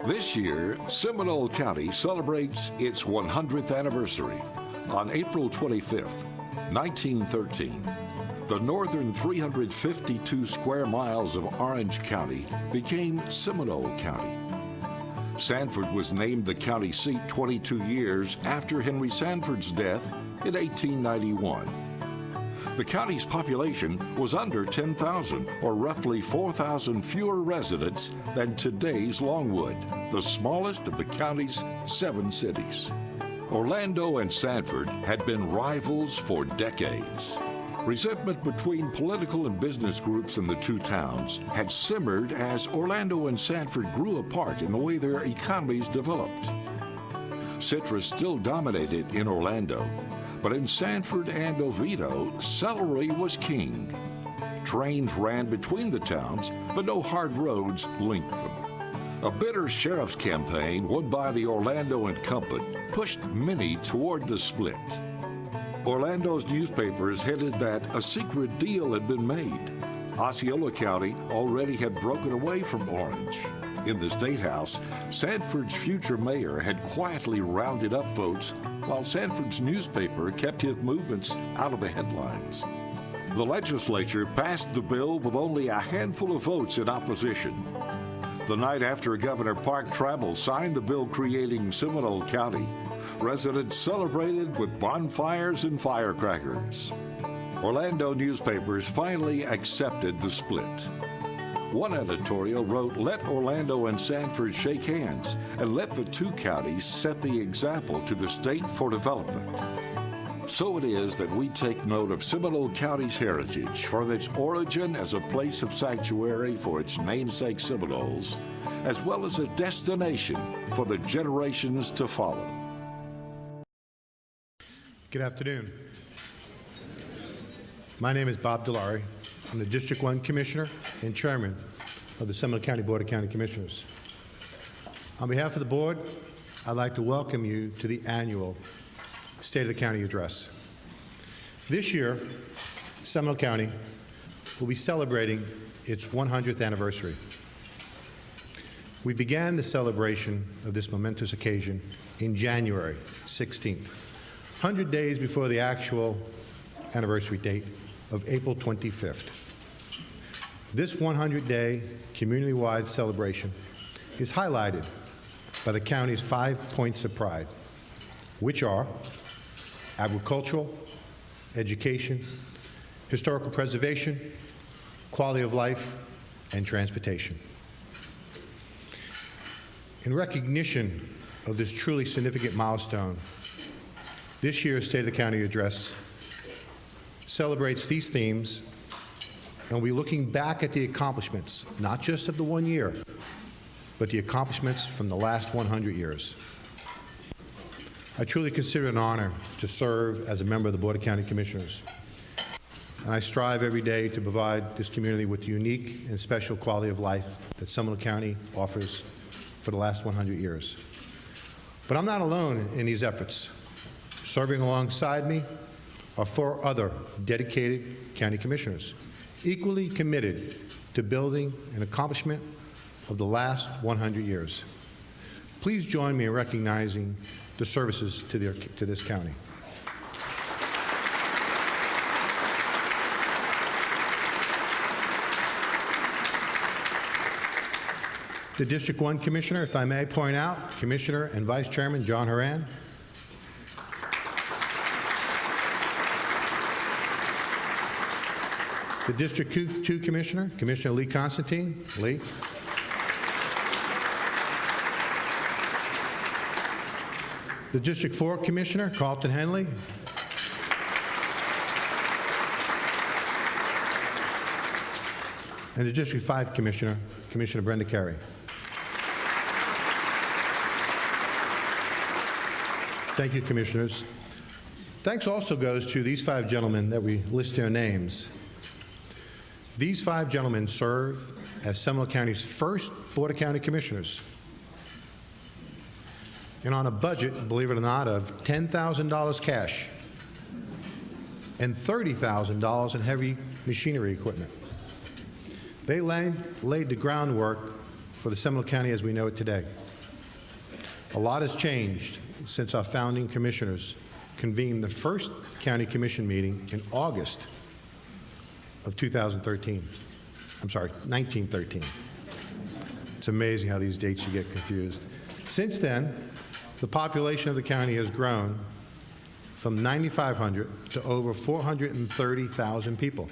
This year, Seminole County celebrates its 100th anniversary. On April 25th, 1913, the northern 352 square miles of Orange County became Seminole County. Sanford was named the county seat 22 years after Henry Sanford's death in 1891. The county's population was under 10,000, or roughly 4,000 fewer residents than today's Longwood, the smallest of the county's 7 cities. Orlando and Sanford had been rivals for decades. Resentment between political and business groups in the two towns had simmered as Orlando and Sanford grew apart in the way their economies developed. Citrus still dominated in Orlando, but in Sanford and Oviedo, celery was king. Trains ran between the towns, but no hard roads linked them. A bitter sheriff's campaign won by the Orlando incumbent pushed many toward the split. Orlando's newspapers hinted that a secret deal had been made. Osceola County already had broken away from Orange. In the State House, Sanford's future mayor had quietly rounded up votes, while Sanford's newspaper kept his movements out of the headlines. The legislature passed the bill with only a handful of votes in opposition. The night after Governor Park Trammell signed the bill creating Seminole County, residents celebrated with bonfires and firecrackers. Orlando newspapers finally accepted the split. One editorial wrote, "Let Orlando and Sanford shake hands and let the two counties set the example to the state for development." So it is that we take note of Seminole County's heritage from its origin as a place of sanctuary for its namesake Seminoles, as well as a destination for the generations to follow. Good afternoon. My name is Bob Dilawri. I'm the District 1 Commissioner and Chairman of the Seminole County Board of County Commissioners. On behalf of the Board, I'd like to welcome you to the annual State of the County Address. This year, Seminole County will be celebrating its 100th anniversary. We began the celebration of this momentous occasion in January 16th, 100 days before the actual anniversary date of April 25th. This 100-day community-wide celebration is highlighted by the county's 5 points of pride, which are agricultural, education, historical preservation, quality of life, and transportation. In recognition of this truly significant milestone, this year's State of the County Address celebrates these themes, and we'll be looking back at the accomplishments, not just of the 1 year, but the accomplishments from the last 100 years. I truly consider it an honor to serve as a member of the Board of County Commissioners, and I strive every day to provide this community with the unique and special quality of life that Seminole County offers for the last 100 years. But I'm not alone in these efforts. Serving alongside me are 4 other dedicated county commissioners, equally committed to building an accomplishment of the last 100 years. Please join me in recognizing the services to this county. The District 1 Commissioner, if I may point out, Commissioner and Vice Chairman John Horan. The District 2 Commissioner, Commissioner Lee Constantine. Lee. The District 4 Commissioner, Carlton Henley. And the District 5 Commissioner, Commissioner Brenda Carey. Thank you, Commissioners. Thanks also goes to these 5 gentlemen that we list their names. These 5 gentlemen serve as Seminole County's first Board of County Commissioners. And on a budget, believe it or not, of $10,000 cash and $30,000 in heavy machinery equipment. They laid the groundwork for the Seminole County as we know it today. A lot has changed since our founding commissioners convened the first county commission meeting in August of 2013. I'm sorry, 1913. It's amazing how these dates you get confused. Since then, the population of the county has grown from 9,500 to over 430,000 people,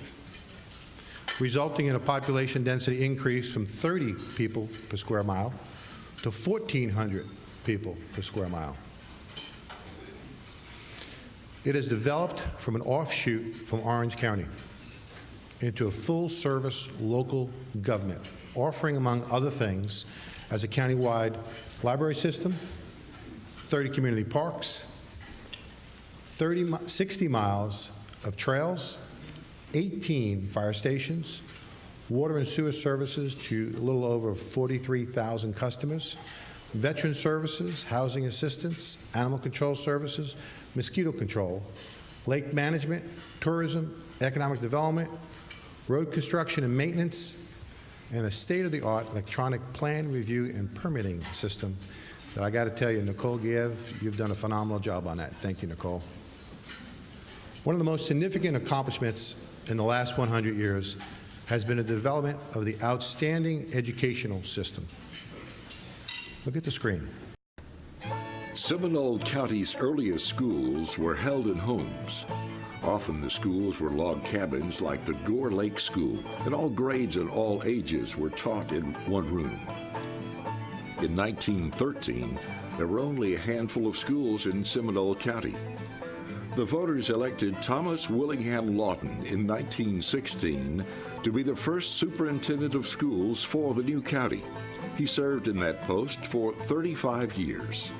resulting in a population density increase from 30 people per square mile to 1,400 people per square mile. It has developed from an offshoot from Orange County into a full-service local government, offering, among other things, as a countywide library system, 30 community parks, 60 miles of trails, 18 fire stations, water and sewer services to a little over 43,000 customers, veteran services, housing assistance, animal control services, mosquito control, lake management, tourism, economic development, road construction and maintenance, and a state-of-the-art electronic plan review and permitting system that I got to tell you, Nicole Giev, you've done a phenomenal job on that. Thank you, Nicole. One of the most significant accomplishments in the last 100 years has been the development of the outstanding educational system. Look at the screen. Seminole County's earliest schools were held in homes. Often the schools were log cabins like the Gore Lake School, and all grades and all ages were taught in one room. In 1913, there were only a handful of schools in Seminole County. The voters elected Thomas Willingham Lawton in 1916 to be the first superintendent of schools for the new county. He served in that post for 35 years.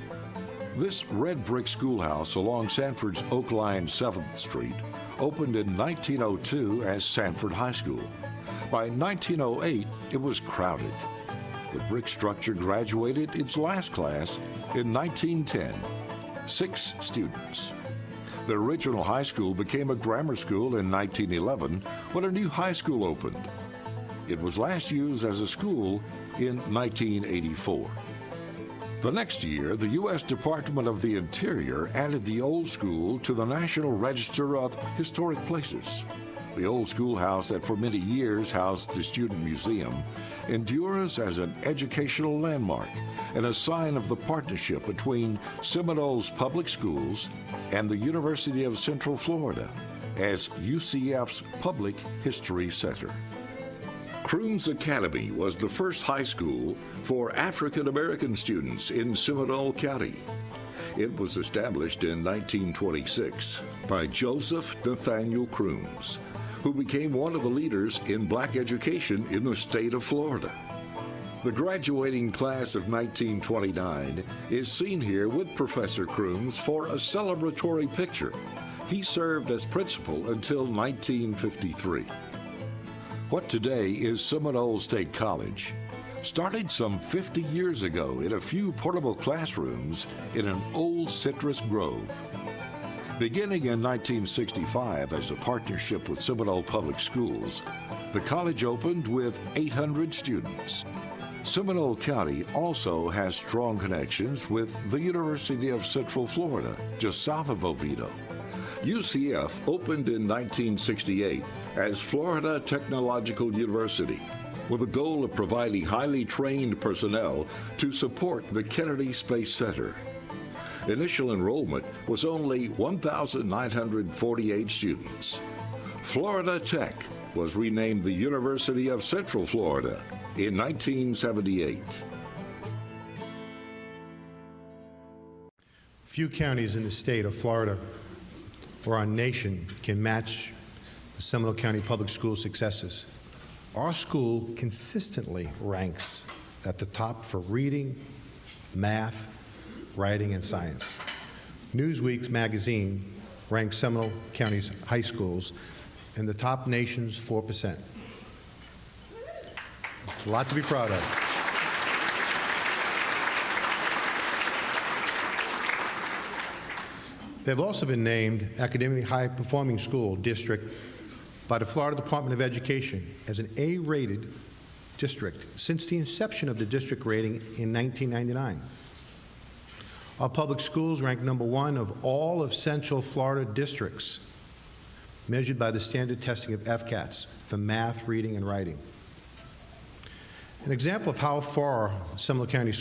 This red brick schoolhouse along Sanford's Oak Line 7th Street opened in 1902 as Sanford High School. By 1908, it was crowded. The brick structure graduated its last class in 1910, 6 students. The original high school became a grammar school in 1911 when a new high school opened. It was last used as a school in 1984. The next year, the U.S. Department of the Interior added the old school to the National Register of Historic Places. The old schoolhouse that for many years housed the Student Museum endures as an educational landmark and a sign of the partnership between Seminole's public schools and the University of Central Florida as UCF's Public History Center. Crooms Academy was the first high school for African American students in Seminole County. It was established in 1926 by Joseph Nathaniel Crooms, who became one of the leaders in black education in the state of Florida. The graduating class of 1929 is seen here with Professor Crooms for a celebratory picture. He served as principal until 1953. What today is Seminole State College started some 50 years ago in a few portable classrooms in an old citrus grove. Beginning in 1965 as a partnership with Seminole Public Schools, the college opened with 800 students. Seminole County also has strong connections with the University of Central Florida, just south of Oviedo. UCF opened in 1968 as Florida Technological University, with the goal of providing highly trained personnel to support the Kennedy Space Center. Initial enrollment was only 1,948 students. Florida Tech was renamed the University of Central Florida in 1978. Few counties in the state of Florida or our nation can match the Seminole County Public School successes. Our school consistently ranks at the top for reading, math, writing, and science. Newsweek's magazine ranks Seminole County's high schools in the top nation's 4%. A lot to be proud of. They've also been named Academically High Performing School District by the Florida Department of Education as an A-rated district since the inception of the district rating in 1999. Our public schools rank #1 of all of Central Florida districts, measured by the standard testing of FCATS for math, reading, and writing. An example of how far Seminole County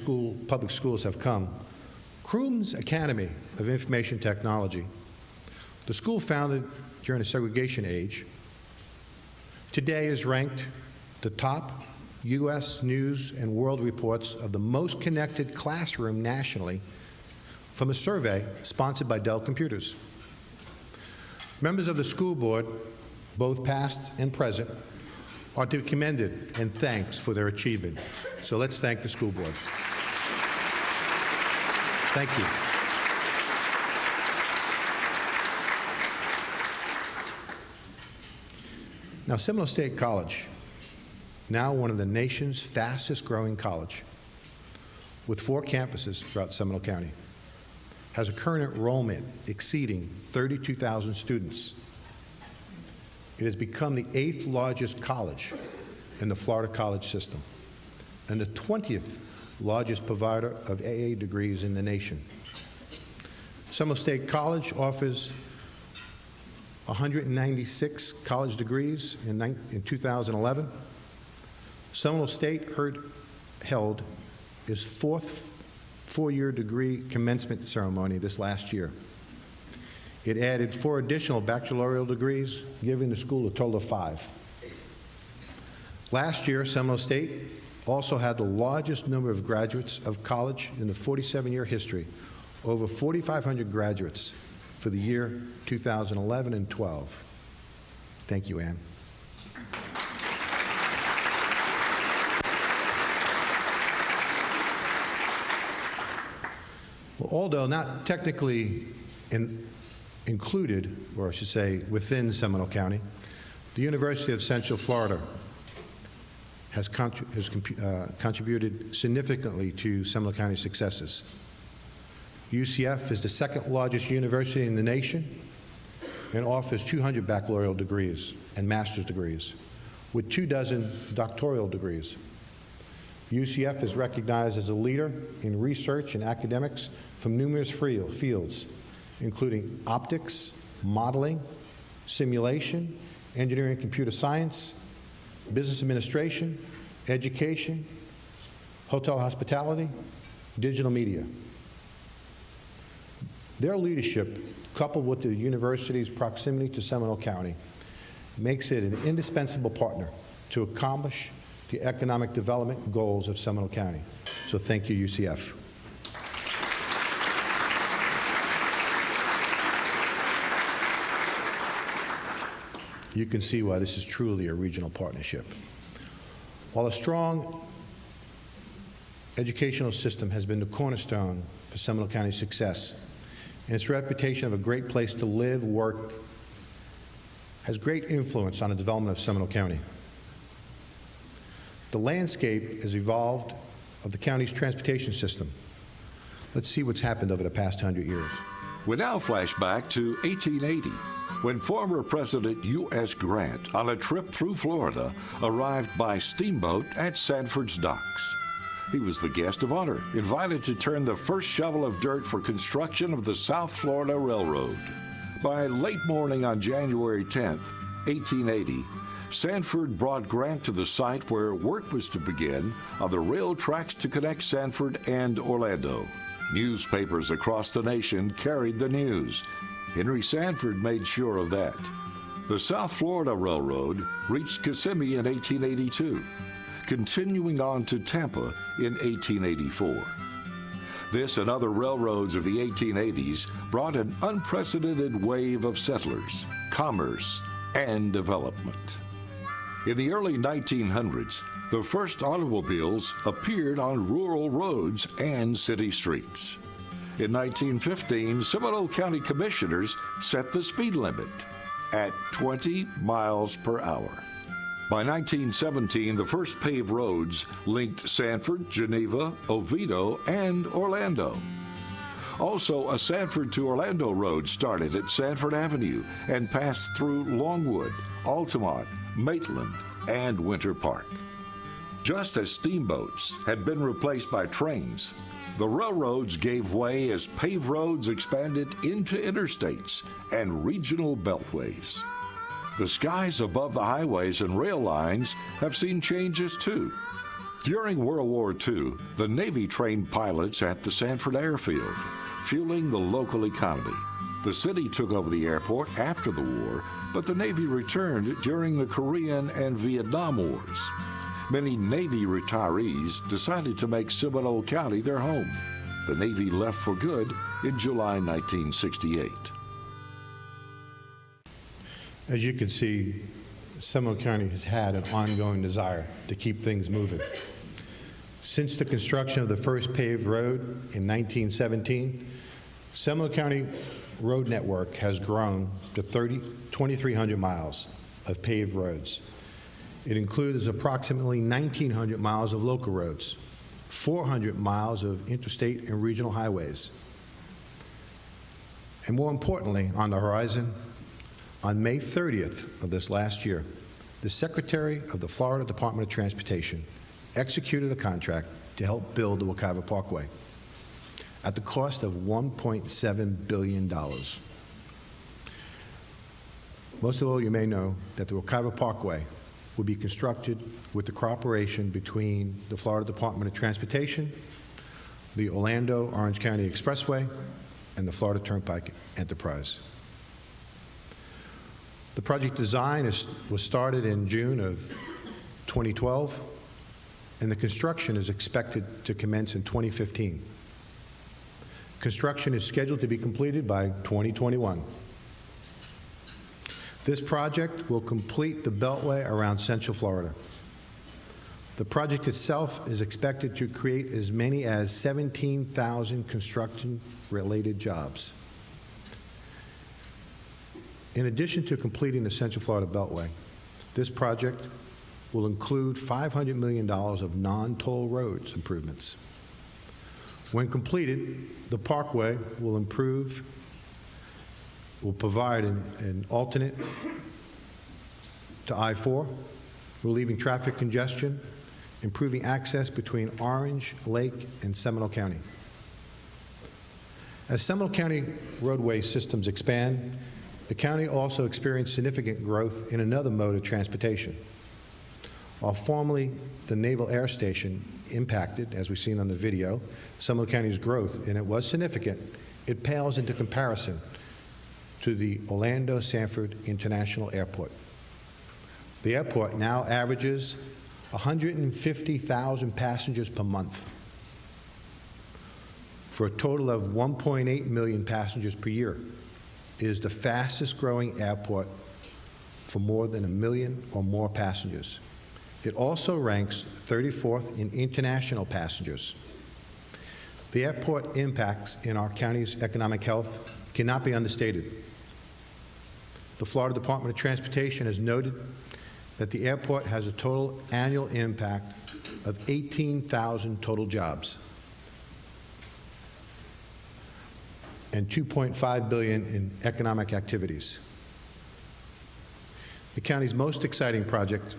public schools have come, Crooms Academy of Information Technology, the school founded during the segregation age, today is ranked the top U.S. News and World Reports of the most connected classroom nationally from a survey sponsored by Dell Computers. Members of the school board, both past and present, are to be commended and thanked for their achievement. So let's thank the school board. Thank you. Now, Seminole State College, now one of the nation's fastest growing college, with 4 campuses throughout Seminole County, has a current enrollment exceeding 32,000 students. It has become the 8th largest college in the Florida college system and the 20th largest provider of AA degrees in the nation. Seminole State College offers 196 college degrees in 2011. Seminole State held its 4th four-year degree commencement ceremony this last year. It added 4 additional baccalaureate degrees, giving the school a total of 5. Last year, Seminole State also had the largest number of graduates of college in the 47-year history, over 4,500 graduates for the year 2011 and 12. Thank you, Ann. Well, although not technically included, or I should say within Seminole County, the University of Central Florida has contributed significantly to Seminole County's successes. UCF is the 2nd largest university in the nation and offers 200 baccalaureate degrees and master's degrees, with 24 doctoral degrees. UCF is recognized as a leader in research and academics from numerous fields, including optics, modeling, simulation, engineering and computer science, business administration, education, hotel hospitality, digital media. Their leadership, coupled with the university's proximity to Seminole County, makes it an indispensable partner to accomplish the economic development goals of Seminole County. So thank you, UCF. You can see why this is truly a regional partnership. While a strong educational system has been the cornerstone for Seminole County's success, and its reputation of a great place to live, work, has great influence on the development of Seminole County. The landscape has evolved of the county's transportation system. Let's see what's happened over the past 100 years. We now flash back to 1880, when former President U.S. Grant, on a trip through Florida, arrived by steamboat at Sanford's docks. He was the guest of honor, invited to turn the first shovel of dirt for construction of the South Florida Railroad. By late morning on January 10th, 1880, Sanford brought Grant to the site where work was to begin on the rail tracks to connect Sanford and Orlando. Newspapers across the nation carried the news. Henry Sanford made sure of that. The South Florida Railroad reached Kissimmee in 1882, continuing on to Tampa in 1884. This and other railroads of the 1880s brought an unprecedented wave of settlers, commerce, and development. In the early 1900s, the first automobiles appeared on rural roads and city streets. In 1915, Seminole County commissioners set the speed limit at 20 miles per hour. By 1917, the first paved roads linked Sanford, Geneva, Oviedo, and Orlando. Also, a Sanford to Orlando road started at Sanford Avenue and passed through Longwood, Altamont, Maitland, and Winter Park. Just as steamboats had been replaced by trains, the railroads gave way as paved roads expanded into interstates and regional beltways. The skies above the highways and rail lines have seen changes too. During World War II, the Navy trained pilots at the Sanford Airfield, fueling the local economy. The city took over the airport after the war, but the Navy returned during the Korean and Vietnam Wars. Many Navy retirees decided to make Seminole County their home. The Navy left for good in July 1968. As you can see, Seminole County has had an ongoing desire to keep things moving. Since the construction of the first paved road in 1917, Seminole County road network has grown to 2,300 miles of paved roads. It includes approximately 1,900 miles of local roads, 400 miles of interstate and regional highways. And more importantly, on the horizon, on May 30th of this last year, the Secretary of the Florida Department of Transportation executed a contract to help build the Wekiva Parkway at the cost of $1.7 billion. Most of all, you may know that the Wekiva Parkway will be constructed with the cooperation between the Florida Department of Transportation, the Orlando-Orange County Expressway, and the Florida Turnpike Enterprise. The project design was started in June of 2012, and the construction is expected to commence in 2015. Construction is scheduled to be completed by 2021. This project will complete the Beltway around Central Florida. The project itself is expected to create as many as 17,000 construction-related jobs. In addition to completing the Central Florida Beltway, this project will include $500 million of non-toll roads improvements. When completed, the parkway will provide an alternate to I-4, relieving traffic congestion, improving access between Orange, Lake, and Seminole County. As Seminole County roadway systems expand, the county also experienced significant growth in another mode of transportation. While formerly the Naval Air Station impacted, as we've seen on the video, Seminole County's growth, and it was significant, it pales into comparison to the Orlando Sanford International Airport. The airport now averages 150,000 passengers per month, for a total of 1.8 million passengers per year. It is the fastest growing airport for more than 1 million or more passengers. It also ranks 34th in international passengers. The airport impacts in our county's economic health cannot be understated. The Florida Department of Transportation has noted that the airport has a total annual impact of 18,000 total jobs and $2.5 billion in economic activities. The county's most exciting project,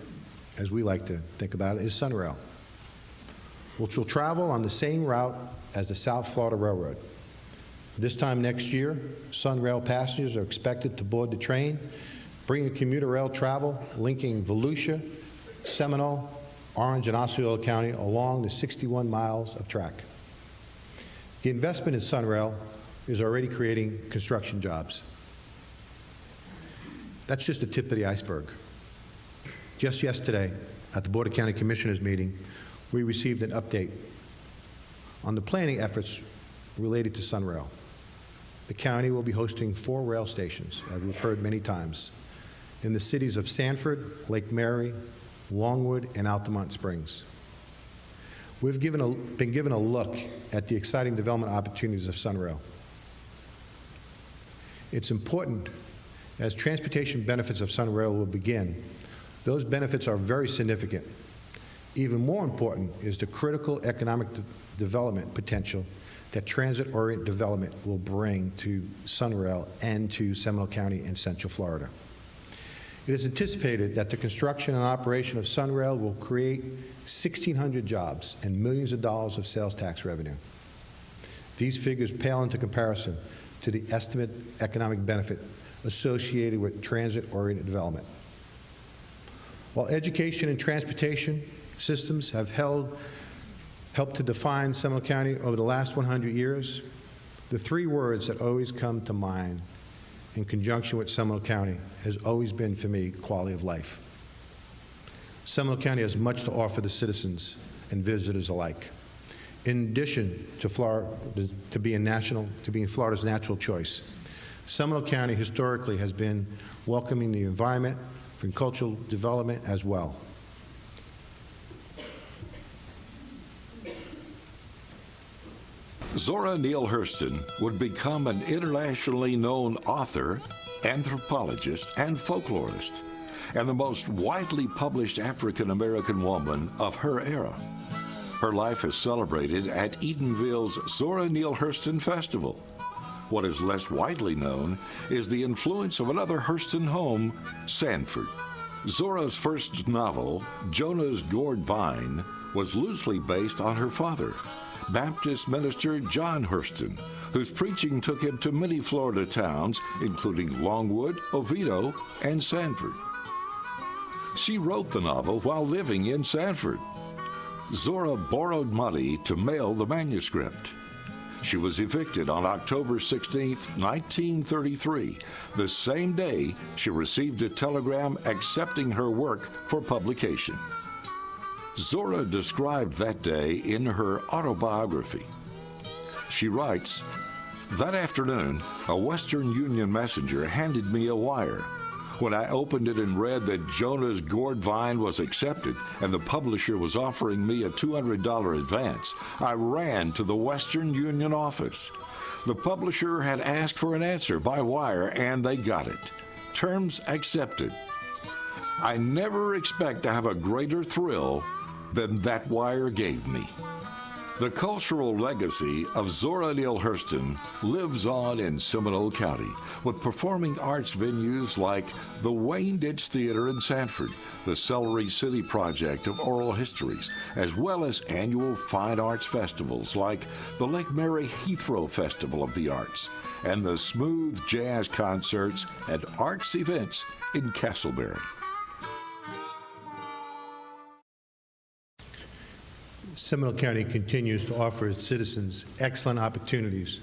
as we like to think about it, is SunRail, which will travel on the same route as the South Florida Railroad. This time next year, SunRail passengers are expected to board the train, bringing commuter rail travel linking Volusia, Seminole, Orange, and Osceola County along the 61 miles of track. The investment in SunRail is already creating construction jobs. That's just the tip of the iceberg. Just yesterday, at the Board of County Commissioners meeting, we received an update on the planning efforts related to SunRail. The county will be hosting 4 rail stations, as we've heard many times, in the cities of Sanford, Lake Mary, Longwood, and Altamont Springs. We've been given a look at the exciting development opportunities of SunRail. It's important, as transportation benefits of SunRail will begin, those benefits are very significant. Even more important is the critical economic development potential that transit-oriented development will bring to SunRail and to Seminole County and Central Florida. It is anticipated that the construction and operation of SunRail will create 1,600 jobs and millions of dollars of sales tax revenue. These figures pale into comparison to the estimated economic benefit associated with transit-oriented development. While education and transportation systems have helped to define Seminole County over the last 100 years, the three words that always come to mind in conjunction with Seminole County has always been, for me, quality of life. Seminole County has much to offer the citizens and visitors alike. In addition to being Florida's natural choice, Seminole County historically has been welcoming the environment for cultural development as well. Zora Neale Hurston would become an internationally known author, anthropologist, and folklorist, and the most widely published African-American woman of her era. Her life is celebrated at Edenville's Zora Neale Hurston Festival. What is less widely known is the influence of another Hurston home, Sanford. Zora's first novel, Jonah's Gourd Vine, was loosely based on her father, Baptist minister John Hurston, whose preaching took him to many Florida towns, including Longwood, Oviedo, and Sanford. She wrote the novel while living in Sanford. Zora borrowed money to mail the manuscript. She was evicted on October 16, 1933, the same day she received a telegram accepting her work for publication. Zora described that day in her autobiography. She writes, "That afternoon, a Western Union messenger handed me a wire. When I opened it and read that Jonah's Gourd Vine was accepted and the publisher was offering me a $200 advance, I ran to the Western Union office. The publisher had asked for an answer by wire, and they got it. Terms accepted. I never expect to have a greater thrill than that wire gave me." The cultural legacy of Zora Neale Hurston lives on in Seminole County, with performing arts venues like the Wayne Ditch Theater in Sanford, the Celery City Project of Oral Histories, as well as annual fine arts festivals like the Lake Mary Heathrow Festival of the Arts and the Smooth Jazz Concerts and Arts Events in Castleberry. Seminole County continues to offer its citizens excellent opportunities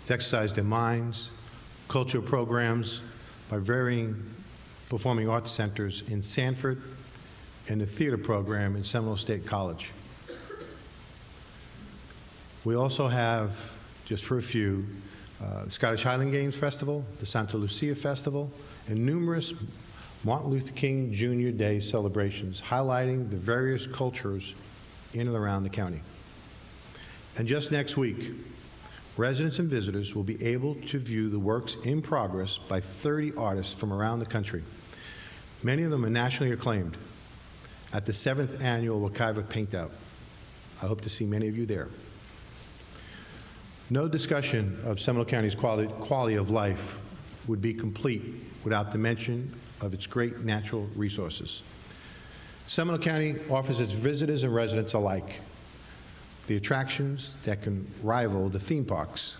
to exercise their minds, cultural programs by varying performing arts centers in Sanford and the theater program in Seminole State College. We also have, just for a few, the Scottish Highland Games Festival, the Santa Lucia Festival, and numerous Martin Luther King Jr. Day celebrations highlighting the various cultures in and around the county. And just next week, residents and visitors will be able to view the works in progress by 30 artists from around the country. Many of them are nationally acclaimed at the 7th annual Wekiva Paintout. I hope to see many of you there. No discussion of Seminole County's quality of life would be complete without the mention of its great natural resources. Seminole County offers its visitors and residents alike the attractions that can rival the theme parks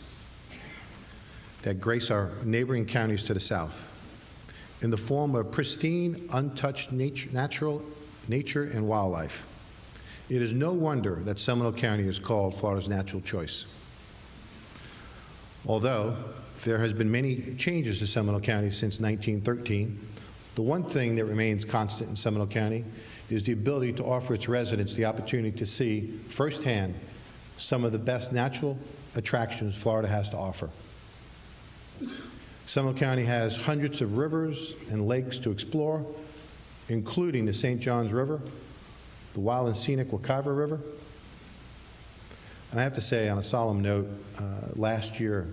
that grace our neighboring counties to the south, in the form of pristine, untouched natural nature and wildlife. It is no wonder that Seminole County is called Florida's natural choice. Although there has been many changes to Seminole County since 1913, the one thing that remains constant in Seminole County is the ability to offer its residents the opportunity to see firsthand some of the best natural attractions Florida has to offer. Seminole County has hundreds of rivers and lakes to explore, including the St. Johns River, the wild and scenic Wekiva River. And I have to say, on a solemn note, last year,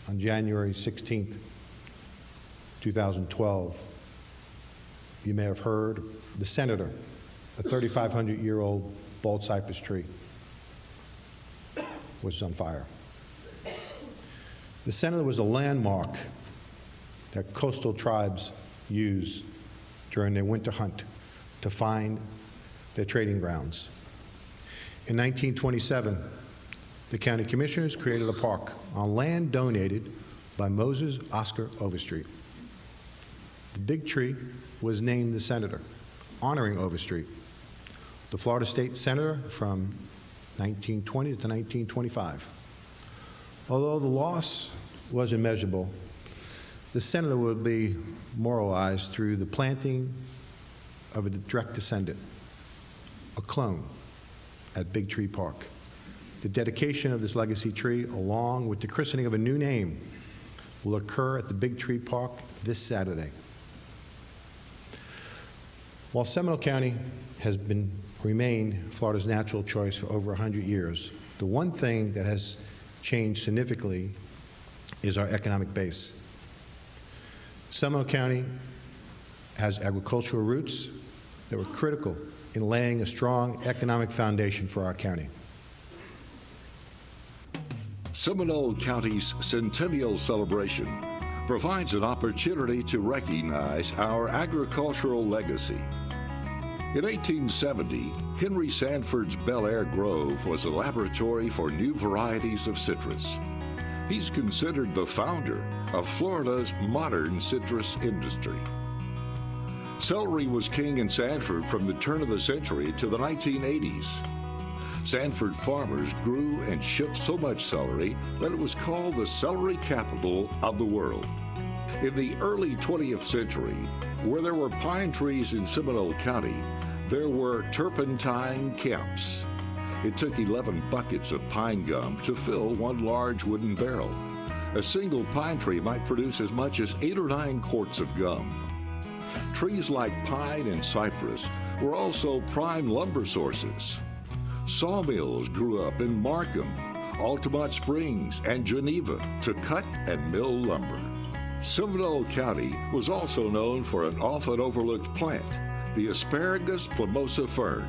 on January 16th, 2012, you may have heard the senator, a 3,500-year-old bald cypress tree, was on fire. The senator was a landmark that coastal tribes use during their winter hunt to find their trading grounds. In 1927, the county commissioners created a park on land donated by Moses Oscar Overstreet. The big tree was named the Senator, honoring Overstreet, the Florida State Senator from 1920 to 1925. Although the loss was immeasurable, the Senator would be memorialized through the planting of a direct descendant, a clone, at Big Tree Park. The dedication of this legacy tree, along with the christening of a new name, will occur at the Big Tree Park this Saturday. While Seminole County has remained Florida's natural choice for over 100 years, the one thing that has changed significantly is our economic base. Seminole County has agricultural roots that were critical in laying a strong economic foundation for our county. Seminole County's centennial celebration provides an opportunity to recognize our agricultural legacy. In 1870, Henry Sanford's Bel Air Grove was a laboratory for new varieties of citrus. He's considered the founder of Florida's modern citrus industry. Celery was king in Sanford from the turn of the century to the 1980s. Sanford farmers grew and shipped so much celery that it was called the celery capital of the world. In the early 20th century, where there were pine trees in Seminole County, there were turpentine camps. It took 11 buckets of pine gum to fill one large wooden barrel. A single pine tree might produce as much as 8 or 9 quarts of gum. Trees like pine and cypress were also prime lumber sources. Sawmills grew up in Markham, Altamont Springs, and Geneva to cut and mill lumber. Seminole County was also known for an often overlooked plant, the asparagus plumosa fern.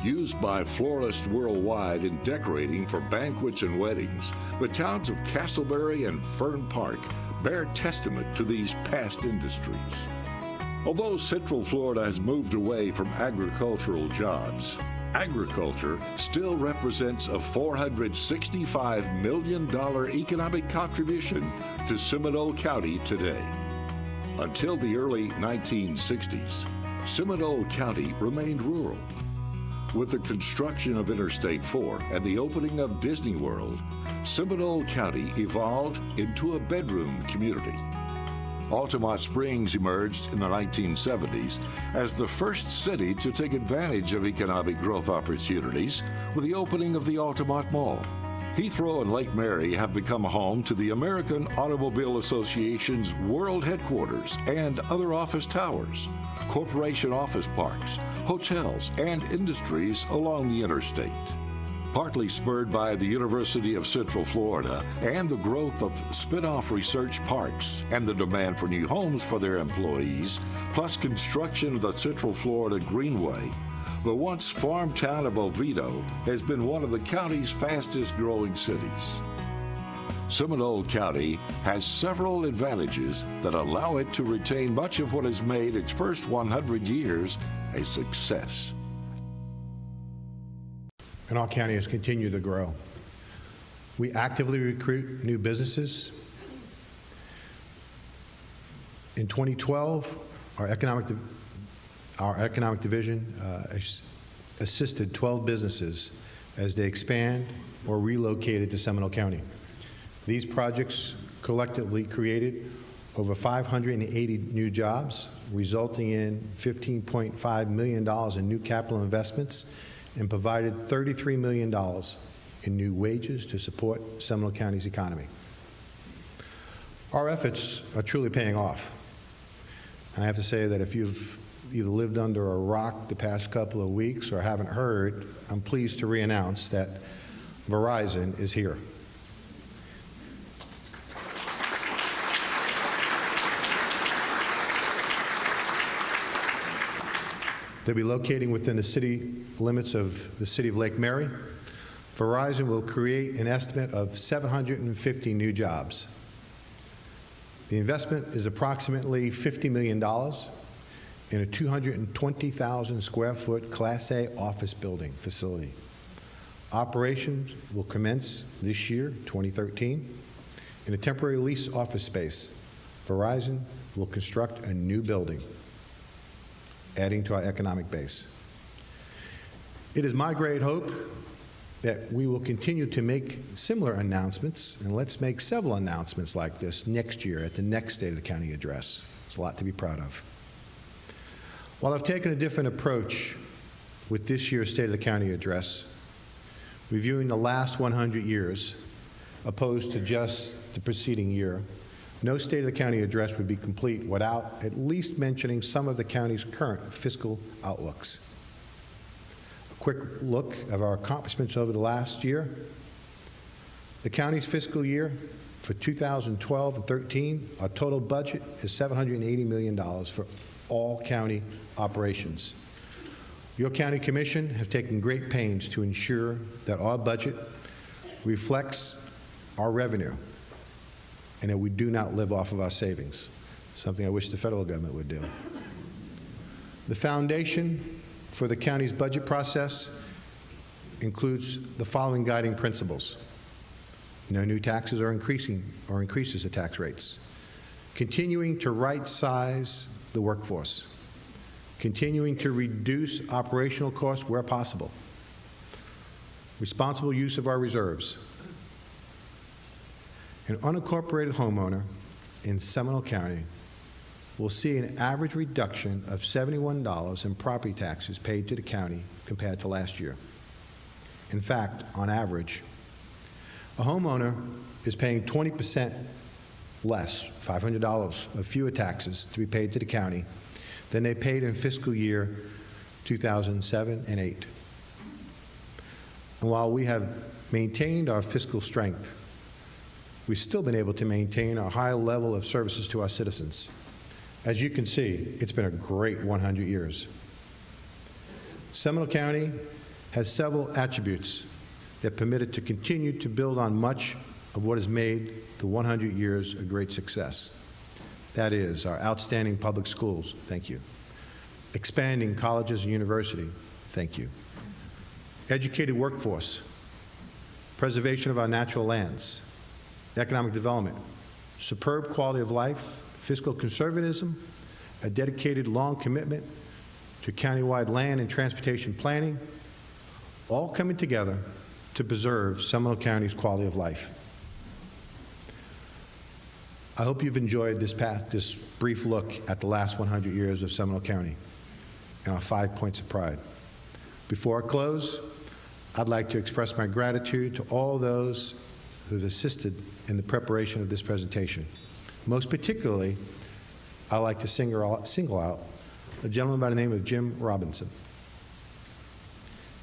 Used by florists worldwide in decorating for banquets and weddings, the towns of Castleberry and Fern Park bear testament to these past industries. Although Central Florida has moved away from agricultural jobs, agriculture still represents a $465 million economic contribution to Seminole County today. Until the early 1960s, Seminole County remained rural. With the construction of Interstate 4 and the opening of Disney World, Seminole County evolved into a bedroom community. Altamont Springs emerged in the 1970s as the first city to take advantage of economic growth opportunities with the opening of the Altamont Mall. Heathrow and Lake Mary have become home to the American Automobile Association's world headquarters and other office towers, corporation office parks, hotels, and industries along the interstate. Partly spurred by the University of Central Florida and the growth of spin-off research parks and the demand for new homes for their employees, plus construction of the Central Florida Greenway, the once farm town of Oviedo has been one of the county's fastest-growing cities. Seminole County has several advantages that allow it to retain much of what has made its first 100 years a success. And our county has continued to grow. We actively recruit new businesses. In 2012, our economic division assisted 12 businesses as they expand or relocated to Seminole County. These projects collectively created over 580 new jobs, resulting in $15.5 million in new capital investments, and provided $33 million in new wages to support Seminole County's economy. Our efforts are truly paying off. And I have to say that if you've either lived under a rock the past couple of weeks or haven't heard, I'm pleased to re-announce that Verizon is here. They'll be locating within the city limits of the city of Lake Mary. Verizon will create an estimate of 750 new jobs. The investment is approximately $50 million, in a 220,000 square foot Class A office building facility. Operations will commence this year, 2013, in a temporary lease office space. Verizon will construct a new building, adding to our economic base. It is my great hope that we will continue to make similar announcements, and let's make several announcements like this next year at the next State of the County address. It's a lot to be proud of. While I've taken a different approach with this year's State of the County address, reviewing the last 100 years, opposed to just the preceding year, no State of the County address would be complete without at least mentioning some of the county's current fiscal outlooks. A quick look of our accomplishments over the last year. The county's fiscal year for 2012 and 13, our total budget is $780 million for all county operations. Your county commission have taken great pains to ensure that our budget reflects our revenue and that we do not live off of our savings, something I wish the federal government would do. The foundation for the county's budget process includes the following guiding principles: no new taxes or increases of tax rates, continuing to right-size the workforce, continuing to reduce operational costs where possible, responsible use of our reserves. An unincorporated homeowner in Seminole County will see an average reduction of $71 in property taxes paid to the county compared to last year. In fact, on average, a homeowner is paying 20% less, $500 of fewer taxes to be paid to the county than they paid in fiscal year 2007 and 8. And while we have maintained our fiscal strength, we've still been able to maintain our high level of services to our citizens. As you can see, it's been a great 100 years. Seminole County has several attributes that permit it to continue to build on much of what has made the 100 years a great success. That is, our outstanding public schools, thank you. Expanding colleges and universities, thank you. Educated workforce, preservation of our natural lands, economic development, superb quality of life, fiscal conservatism, a dedicated long commitment to countywide land and transportation planning, all coming together to preserve Seminole County's quality of life. I hope you've enjoyed this brief look at the last 100 years of Seminole County and our 5 points of pride. Before I close, I'd like to express my gratitude to all those who've assisted in the preparation of this presentation. Most particularly, I'd like to single out a gentleman by the name of Jim Robinson.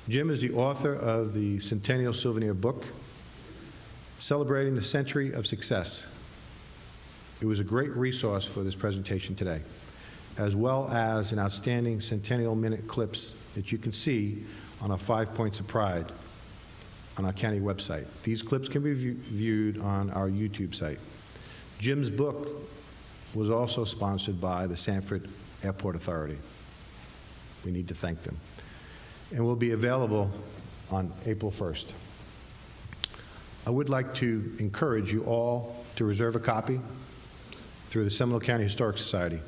Jim is the author of the Centennial Souvenir book, celebrating the century of success. It was a great resource for this presentation today, as well as an outstanding Centennial Minute clips that you can see on our 5 points of pride on our county website. These clips can be viewed on our YouTube site. Jim's book was also sponsored by the Sanford Airport Authority. We need to thank them. And will be available on April 1st. I would like to encourage you all to reserve a copy through the Seminole County Historic Society.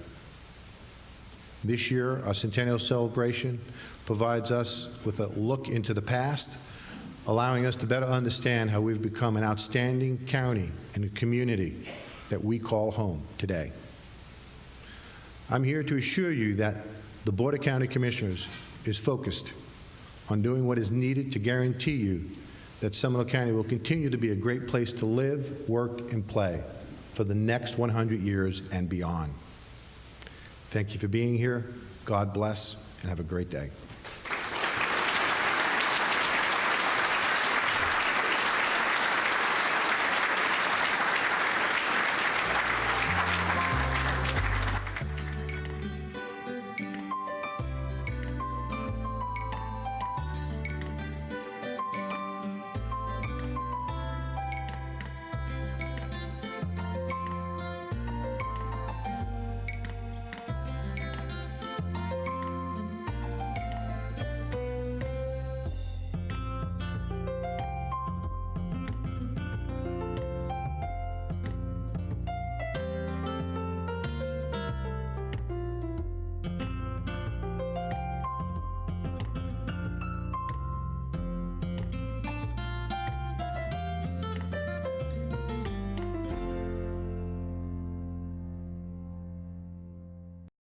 This year, our Centennial Celebration provides us with a look into the past, allowing us to better understand how we've become an outstanding county and a community that we call home today. I'm here to assure you that the Board of County Commissioners is focused on doing what is needed to guarantee you that Seminole County will continue to be a great place to live, work, and play for the next 100 years and beyond. Thank you for being here. God bless, and have a great day.